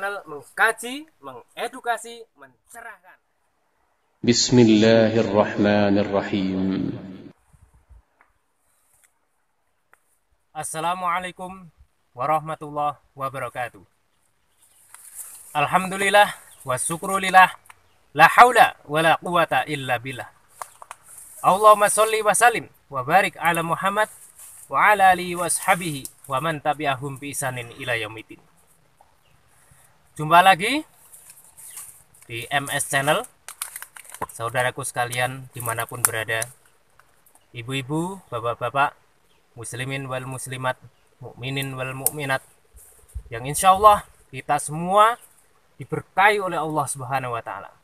channel mengkaji, mengedukasi, mencerahkan. Bismillahirrahmanirrahim. Assalamualaikum warahmatullahi wabarakatuh. Alhamdulillah wa syukrulillah, la haula wa la quwata illa billah. Allahumma sholli wa salim wa barik ala Muhammad wa ala alihi wa ashabihi wa man tabi'ahum bi ihsanin ila yaumidin. Jumpa lagi di MS Channel, saudaraku sekalian dimanapun berada, ibu-ibu, bapak-bapak, muslimin wal muslimat, mukminin wal mukminat, yang insya Allah kita semua diberkahi oleh Allah Subhanahu wa Ta'ala.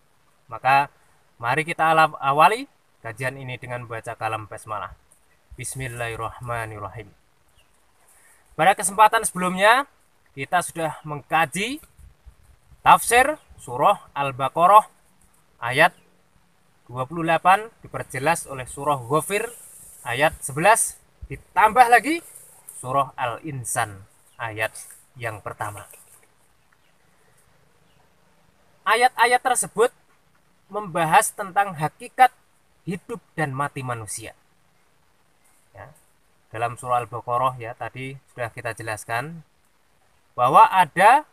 Maka mari kita awali kajian ini dengan baca kalam basmalah. Bismillahirrahmanirrahim. Pada kesempatan sebelumnya kita sudah mengkaji tafsir surah Al-Baqarah ayat 28 diperjelas oleh surah Ghafir ayat 11, ditambah lagi surah Al-Insan ayat yang pertama. Ayat-ayat tersebut membahas tentang hakikat hidup dan mati manusia. Ya, dalam surah Al-Baqarah ya tadi sudah kita jelaskan bahwa ada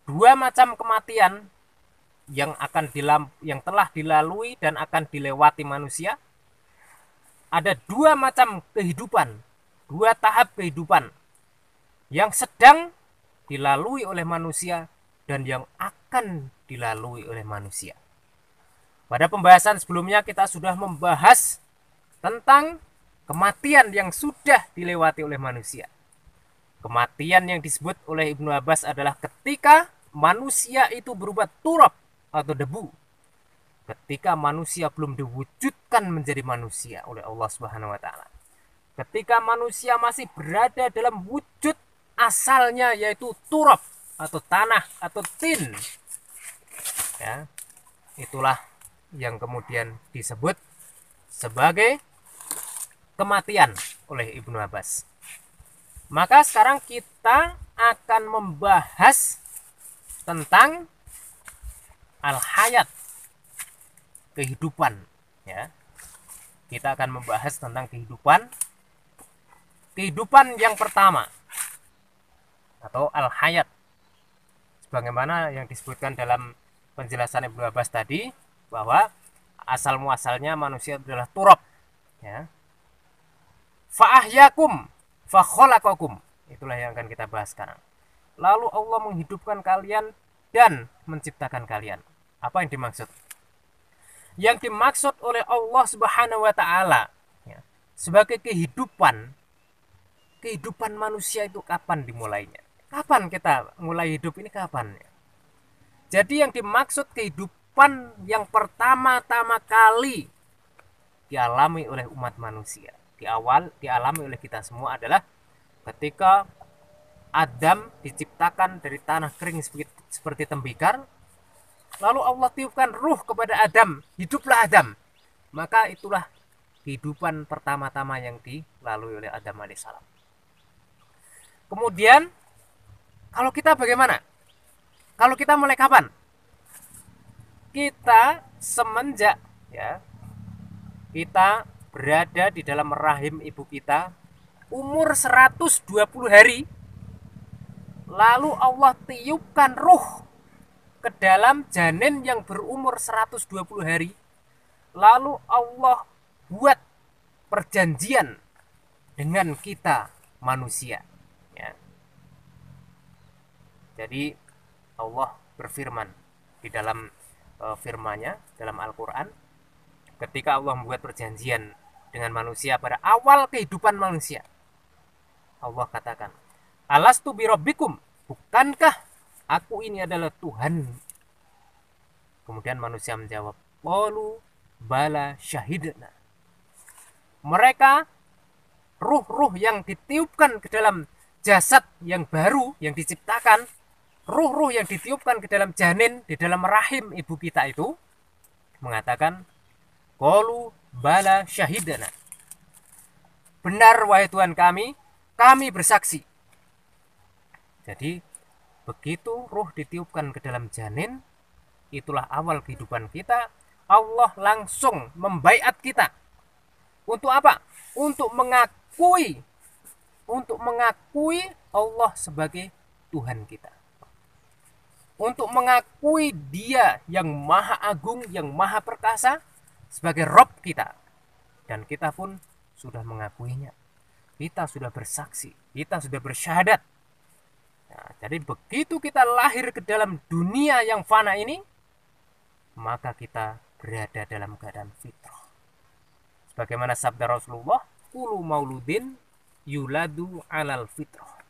dua macam kematian yang telah dilalui dan akan dilewati manusia. Ada dua macam kehidupan, dua tahap kehidupan yang sedang dilalui oleh manusia dan yang akan dilalui oleh manusia. Pada pembahasan sebelumnya kita sudah membahas tentang kematian yang sudah dilewati oleh manusia. Kematian yang disebut oleh Ibnu Abbas adalah ketika manusia itu berupa turab atau debu. Ketika manusia belum diwujudkan menjadi manusia oleh Allah Subhanahu wa Ta'ala. Ketika manusia masih berada dalam wujud asalnya, yaitu turab atau tanah atau tin. Ya, itulah yang kemudian disebut sebagai kematian oleh Ibnu Abbas. Maka sekarang kita akan membahas tentang al-hayat, kehidupan. Ya, kita akan membahas tentang kehidupan yang pertama atau al-hayat, sebagaimana yang disebutkan dalam penjelasan Ibnu Abbas tadi, bahwa asal muasalnya manusia adalah turab. Ya, fa'ahyakum fakholakakum, itulah yang akan kita bahas sekarang. Lalu Allah menghidupkan kalian dan menciptakan kalian. Apa yang dimaksud? Yang dimaksud oleh Allah Subhanahu wa Ta'ala ya, sebagai kehidupan manusia itu kapan dimulainya? Kapan kita mulai hidup ini, kapan? Jadi yang dimaksud kehidupan yang pertama-tama kali dialami oleh umat manusia, dialami oleh kita semua adalah ketika Adam diciptakan dari tanah kering seperti tembikar. Lalu Allah tiupkan ruh kepada Adam, hiduplah Adam. Maka itulah kehidupan pertama-tama yang dilalui oleh Adam alaihissalam. Kemudian kalau kita bagaimana? Kalau kita mulai kapan? Kita semenjak ya kita berada di dalam rahim ibu kita umur 120 hari, lalu Allah tiupkan ruh ke dalam janin yang berumur 120 hari, lalu Allah buat perjanjian dengan kita manusia ya. Jadi Allah berfirman di dalam firman-Nya dalam Al-Quran, ketika Allah membuat perjanjian dengan manusia pada awal kehidupan manusia, Allah katakan, alastu birabbikum, bukankah aku ini adalah Tuhan? Kemudian manusia menjawab, qalu bala syahidna. Mereka, ruh-ruh yang ditiupkan ke dalam jasad yang baru yang diciptakan, ruh-ruh yang ditiupkan ke dalam janin di dalam rahim ibu kita itu mengatakan, qalu bala syahidna. Benar wahai Tuhan kami bersaksi. Jadi Begitu ruh ditiupkan ke dalam janin, itulah awal kehidupan kita. Allah langsung membaiat kita. Untuk apa? Untuk mengakui Allah sebagai Tuhan kita. Untuk mengakui Dia yang Maha Agung, yang Maha Perkasa sebagai Rob kita. Dan kita pun sudah mengakuinya. Kita sudah bersaksi, kita sudah bersyahadat. Nah, jadi begitu kita lahir ke dalam dunia yang fana ini, maka kita berada dalam keadaan fitrah. Sebagaimana sabda Rasulullah, kullu mauludin yuladu alal fitrah.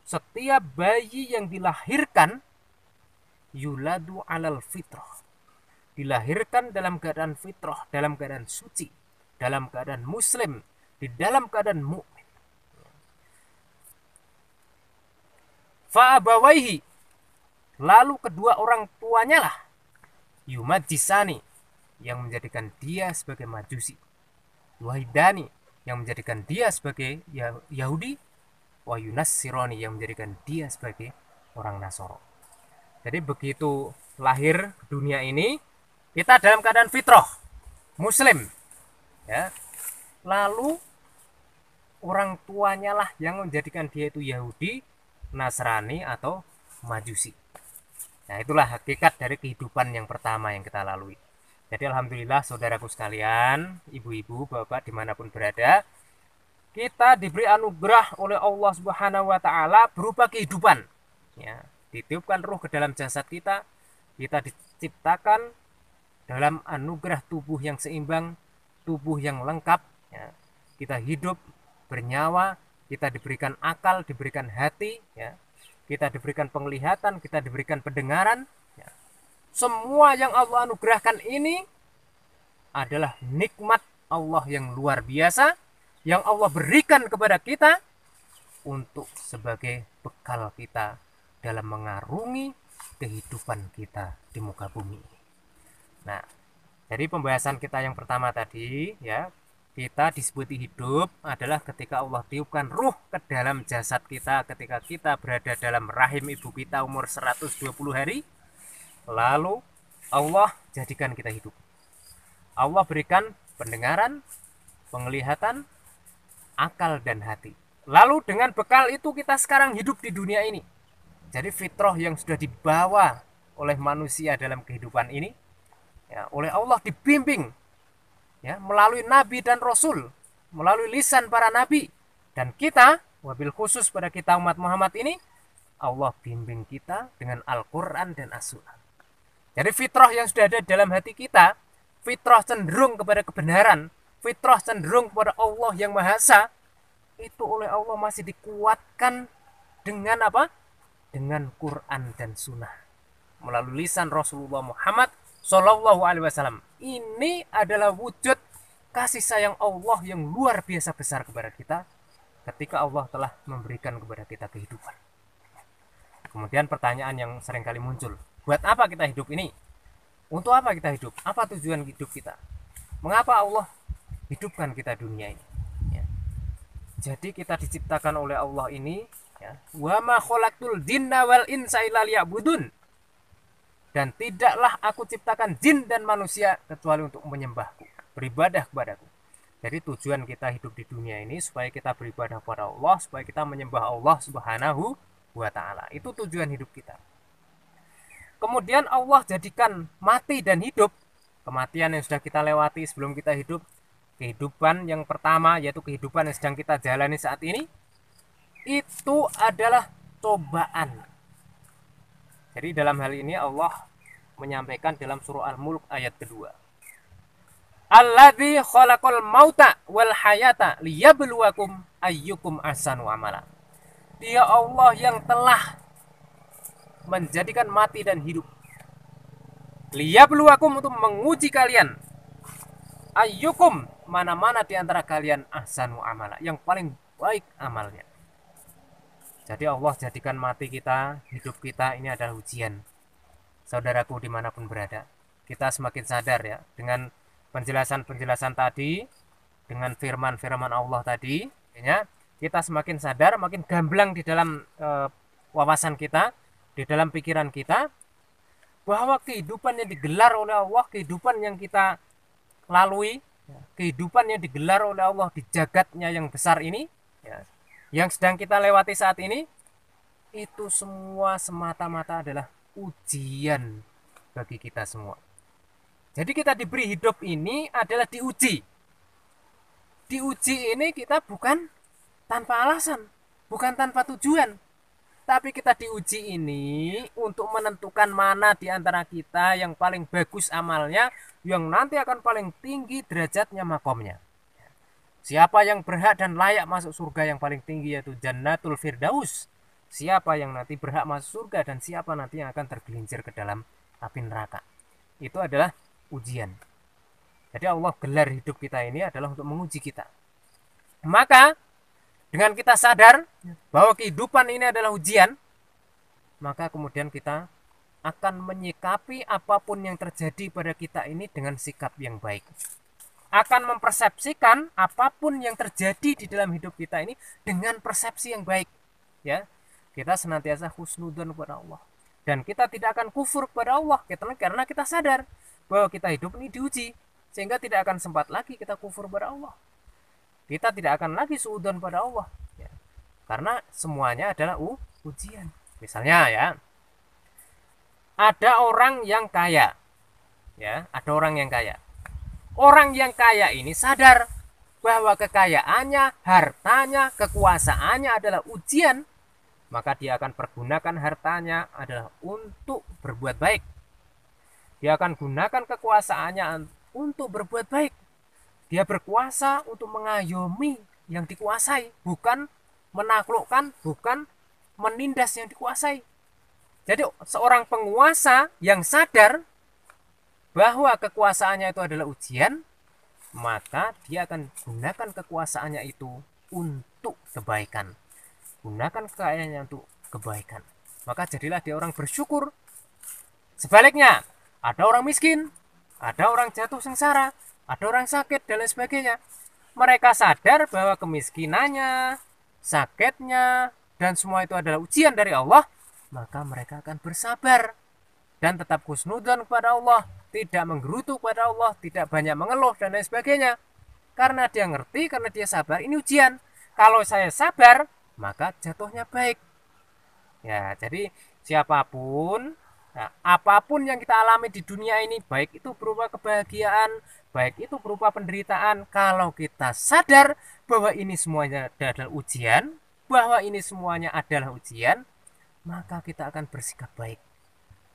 Setiap bayi yang dilahirkan yuladu alal fitrah, dilahirkan dalam keadaan fitrah, dalam keadaan suci, dalam keadaan muslim, di dalam keadaan mukmin. Fa'abawaihi, lalu kedua orang tuanya lah yumajisani, yang menjadikan dia sebagai majusi, wahidani, yang menjadikan dia sebagai Yahudi, wa yunassirani, yang menjadikan dia sebagai orang Nasoro. Jadi begitu lahir ke dunia ini, kita dalam keadaan fitrah muslim, ya. Lalu orang tuanya lah yang menjadikan dia itu Yahudi, Nasrani, atau Majusi. Nah, itulah hakikat dari kehidupan yang pertama yang kita lalui. Jadi alhamdulillah saudaraku sekalian, ibu-ibu, bapak dimanapun berada, kita diberi anugerah oleh Allah Subhanahu wa Ta'ala berupa kehidupan, ya. Ditiupkan ruh ke dalam jasad kita diciptakan dalam anugerah tubuh yang seimbang, tubuh yang lengkap, ya. Kita hidup bernyawa, kita diberikan akal, diberikan hati, ya. Kita diberikan penglihatan, kita diberikan pendengaran, ya. Semua yang Allah anugerahkan ini adalah nikmat Allah yang luar biasa, yang Allah berikan kepada kita untuk sebagai bekal kita dalam mengarungi kehidupan kita di muka bumi. Nah, dari pembahasan kita yang pertama tadi, ya, kita disebut hidup adalah ketika Allah tiupkan ruh ke dalam jasad kita, ketika kita berada dalam rahim ibu kita umur 120 hari, lalu Allah jadikan kita hidup. Allah berikan pendengaran, penglihatan, akal, dan hati. Lalu dengan bekal itu kita sekarang hidup di dunia ini. Jadi fitrah yang sudah dibawa oleh manusia dalam kehidupan ini, ya, oleh Allah dibimbing, ya, melalui nabi dan rasul, melalui lisan para nabi, dan kita, wabil khusus pada kita umat Muhammad ini, Allah bimbing kita dengan Al-Quran dan As-Sunnah. Jadi fitrah yang sudah ada dalam hati kita, fitrah cenderung kepada kebenaran, fitrah cenderung kepada Allah yang Maha Esa, itu oleh Allah masih dikuatkan dengan apa? Dengan Quran dan Sunnah, melalui lisan Rasulullah Muhammad Sallallahu Alaihi Wasallam. Ini adalah wujud kasih sayang Allah yang luar biasa besar kepada kita, ketika Allah telah memberikan kepada kita kehidupan. Kemudian pertanyaan yang seringkali muncul, buat apa kita hidup ini? Untuk apa kita hidup? Apa tujuan hidup kita? Mengapa Allah hidupkan kita dunia ini? Ya. Jadi kita diciptakan oleh Allah ini, ya, wa ma khalaqtul jinna wal insa illa liya'budun, dan tidaklah aku ciptakan jin dan manusia kecuali untuk menyembahku, beribadah kepadaku. Jadi tujuan kita hidup di dunia ini supaya kita beribadah kepada Allah, supaya kita menyembah Allah Subhanahu wa Ta'ala. Itu tujuan hidup kita. Kemudian Allah jadikan mati dan hidup, kematian yang sudah kita lewati sebelum kita hidup, kehidupan yang pertama yaitu kehidupan yang sedang kita jalani saat ini, itu adalah cobaan. Jadi dalam hal ini Allah menyampaikan dalam surah Al-Mulk ayat kedua, Alladzi khalaqal mauta wal hayata liyabluwakum ayyukum ahsanu amala. Dia Allah yang telah menjadikan mati dan hidup, liyabluwakum, untuk menguji kalian, ayyukum, mana-mana di antara kalian, ahsanu amala, yang paling baik amalnya. Jadi Allah jadikan mati kita, hidup kita ini adalah ujian. Saudaraku dimanapun berada, kita semakin sadar, ya, dengan penjelasan-penjelasan tadi, dengan firman-firman Allah tadi, ya, kita semakin sadar, makin gamblang di dalam wawasan kita di dalam pikiran kita bahwa kehidupan yang digelar oleh Allah, kehidupan yang kita lalui, kehidupan yang digelar oleh Allah di jagatnya yang besar ini, yang sedang kita lewati saat ini, itu semua semata-mata adalah ujian bagi kita semua. Jadi kita diberi hidup ini adalah diuji. Diuji ini kita bukan tanpa alasan, bukan tanpa tujuan. Tapi kita diuji ini untuk menentukan mana di antara kita yang paling bagus amalnya, yang nanti akan paling tinggi derajatnya makomnya. Siapa yang berhak dan layak masuk surga yang paling tinggi, yaitu Jannatul Firdaus. Siapa yang nanti berhak masuk surga dan siapa nanti yang akan tergelincir ke dalam api neraka. Itu adalah ujian. Jadi Allah gelar hidup kita ini adalah untuk menguji kita. Maka dengan kita sadar bahwa kehidupan ini adalah ujian, maka kemudian kita akan menyikapi apapun yang terjadi pada kita ini dengan sikap yang baik. Akan mempersepsikan apapun yang terjadi di dalam hidup kita ini dengan persepsi yang baik. Ya, kita senantiasa husnudzon kepada Allah. Dan kita tidak akan kufur kepada Allah karena kita sadar bahwa kita hidup ini diuji, sehingga tidak akan sempat lagi kita kufur kepada Allah. Kita tidak akan lagi suudzon pada Allah, ya. Karena semuanya adalah ujian. Misalnya ya, ada orang yang kaya, ya, ada orang yang kaya. Orang yang kaya ini sadar bahwa kekayaannya, hartanya, kekuasaannya adalah ujian, maka dia akan pergunakan hartanya adalah untuk berbuat baik. Dia akan gunakan kekuasaannya untuk berbuat baik. Dia berkuasa untuk mengayomi yang dikuasai, bukan menaklukkan, bukan menindas yang dikuasai. Jadi seorang penguasa yang sadar bahwa kekuasaannya itu adalah ujian, maka dia akan gunakan kekuasaannya itu untuk kebaikan. Gunakan kekayaannya untuk kebaikan. Maka jadilah dia orang bersyukur. Sebaliknya, ada orang miskin, ada orang jatuh sengsara, ada orang sakit dan lain sebagainya. Mereka sadar bahwa kemiskinannya, sakitnya, dan semua itu adalah ujian dari Allah, maka mereka akan bersabar dan tetap husnudzon kepada Allah, tidak menggerutu kepada Allah, tidak banyak mengeluh dan lain sebagainya. Karena dia ngerti, karena dia sabar, ini ujian. Kalau saya sabar, maka jatuhnya baik. Ya, jadi siapapun, nah, apapun yang kita alami di dunia ini, baik itu berupa kebahagiaan, baik itu berupa penderitaan, kalau kita sadar bahwa ini semuanya adalah ujian, bahwa ini semuanya adalah ujian, maka kita akan bersikap baik.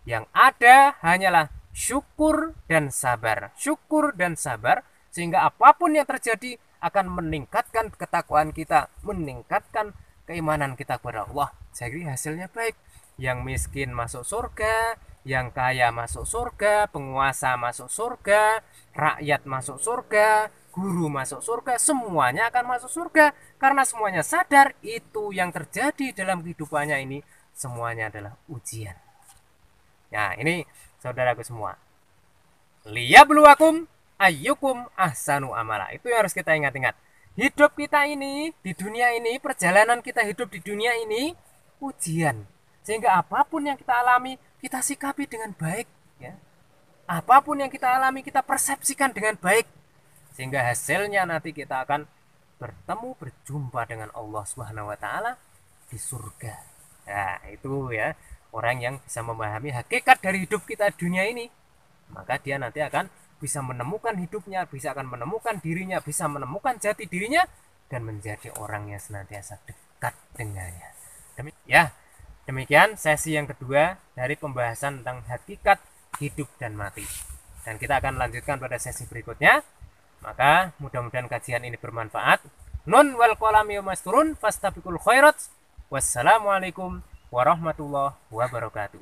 Yang ada hanyalah syukur dan sabar. Syukur dan sabar, sehingga apapun yang terjadi akan meningkatkan ketakwaan kita, meningkatkan keimanan kita kepada Allah. Jadi hasilnya baik. Yang miskin masuk surga, yang kaya masuk surga, penguasa masuk surga, rakyat masuk surga, guru masuk surga, semuanya akan masuk surga. Karena semuanya sadar itu yang terjadi dalam kehidupannya ini semuanya adalah ujian. Nah, ini saudaraku semua. Liyabluwakum ayyukum ahsanu amala. Itu yang harus kita ingat-ingat. Hidup kita ini, di dunia ini, perjalanan kita hidup di dunia ini ujian. Sehingga apapun yang kita alami, kita sikapi dengan baik, ya. Apapun yang kita alami, kita persepsikan dengan baik. Sehingga hasilnya nanti kita akan bertemu, berjumpa dengan Allah Subhanahu wa taala di surga. Nah, itu ya, orang yang bisa memahami hakikat dari hidup kita di dunia ini, maka dia nanti akan bisa menemukan hidupnya, bisa akan menemukan dirinya, bisa menemukan jati dirinya, dan menjadi orang yang senantiasa dekat dengannya. Demikian sesi yang kedua dari pembahasan tentang hakikat hidup dan mati. Dan kita akan lanjutkan pada sesi berikutnya. Maka mudah-mudahan kajian ini bermanfaat. Nun wal qalam yamasturun fastabiqul khairat. Wassalamualaikum warahmatullahi wabarakatuh.